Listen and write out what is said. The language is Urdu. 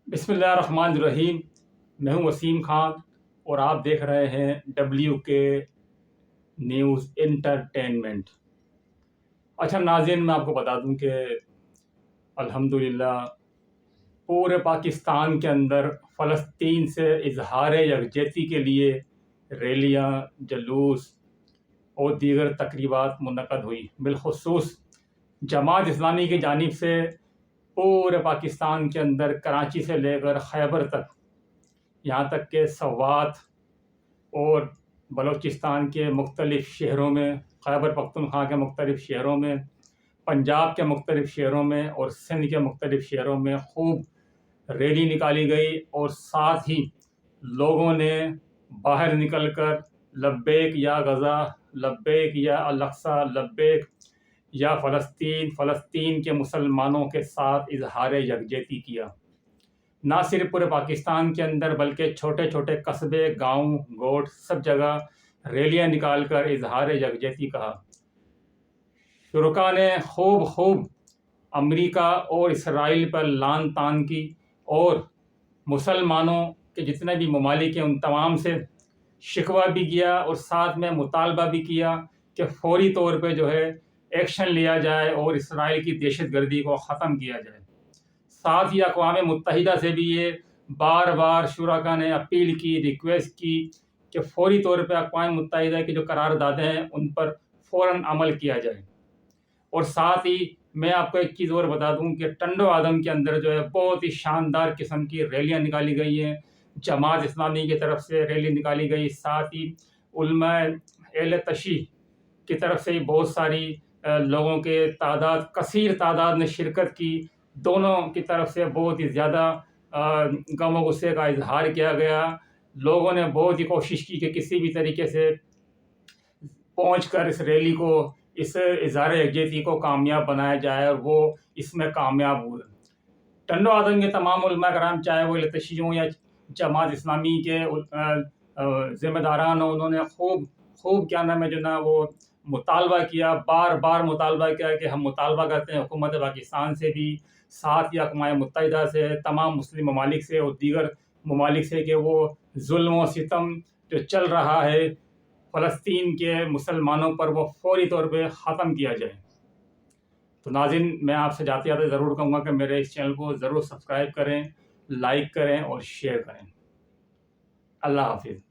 بسم اللہ الرحمن الرحیم۔ میں ہوں وسیم خان اور آپ دیکھ رہے ہیں WK نیوز انٹرٹینمنٹ۔ اچھا ناظرین، میں آپ کو بتا دوں کہ الحمدللہ پورے پاکستان کے اندر فلسطین سے اظہار یکجہتی کے لیے ریلیاں، جلوس اور دیگر تقریبات منعقد ہوئی۔ بالخصوص جماعت اسلامی کی جانب سے پورے پاکستان کے اندر کراچی سے لے کر خیبر تک، یہاں تک کہ سوات اور بلوچستان کے مختلف شہروں میں، خیبر پختونخوا کے مختلف شہروں میں، پنجاب کے مختلف شہروں میں اور سندھ کے مختلف شہروں میں خوب ریلی نکالی گئی، اور ساتھ ہی لوگوں نے باہر نکل کر لبیک یا غزہ، لبیک یا الاقصی، لبیک یا فلسطین، فلسطین کے مسلمانوں کے ساتھ اظہار یکجہتی کیا۔ نہ صرف پورے پاکستان کے اندر بلکہ چھوٹے چھوٹے قصبے، گاؤں، گوٹھ، سب جگہ ریلیاں نکال کر اظہار یکجہتی کہا۔ شرکاء نے خوب امریکہ اور اسرائیل پر لعن طعن کی، اور مسلمانوں کے جتنے بھی ممالک ہیں ان تمام سے شکوہ بھی کیا، اور ساتھ میں مطالبہ بھی کیا کہ فوری طور پہ جو ہے ایکشن لیا جائے اور اسرائیل کی دہشت گردی کو ختم کیا جائے۔ ساتھ ہی اقوام متحدہ سے بھی یہ بار بار شرکاء نے اپیل کی، ریکویسٹ کی کہ فوری طور پہ اقوام متحدہ کی جو قراردادیں ہیں ان پر فوراً عمل کیا جائے۔ اور ساتھ ہی میں آپ کو ایک چیز اور بتا دوں کہ ٹنڈو آدم کے اندر جو ہے بہت ہی شاندار قسم کی ریلیاں نکالی گئی ہیں، جماعت اسلامی کی طرف سے ریلی نکالی گئی، ساتھ ہی علماء اہل تشیع کی طرف سے بہت ساری لوگوں کے تعداد، کثیر تعداد نے شرکت کی۔ دونوں کی طرف سے بہت ہی زیادہ غم و غصے کا اظہار کیا گیا۔ لوگوں نے بہت ہی کوشش کی کہ کسی بھی طریقے سے پہنچ کر اس ریلی کو، اس اظہار یکجہتی کو کامیاب بنایا جائے، اور وہ اس میں کامیاب ہوئے۔ ٹنڈو آدم کے تمام علماء کرام، چاہے وہ اہل تشیع ہوں یا جماعت اسلامی کے ذمہ داران ہوں، انہوں نے خوب کیا نام ہے جو نا وہ مطالبہ کیا، بار بار مطالبہ کیا کہ ہم مطالبہ کرتے ہیں حکومت پاکستان سے بھی، ساتھ ہی اقوام متحدہ سے، تمام مسلم ممالک سے اور دیگر ممالک سے کہ وہ ظلم و ستم جو چل رہا ہے فلسطین کے مسلمانوں پر وہ فوری طور پہ ختم کیا جائے۔ تو ناظرین، میں آپ سے جاتے جاتے ضرور کہوں گا کہ میرے اس چینل کو ضرور سبسکرائب کریں، لائک کریں اور شیئر کریں۔ اللہ حافظ۔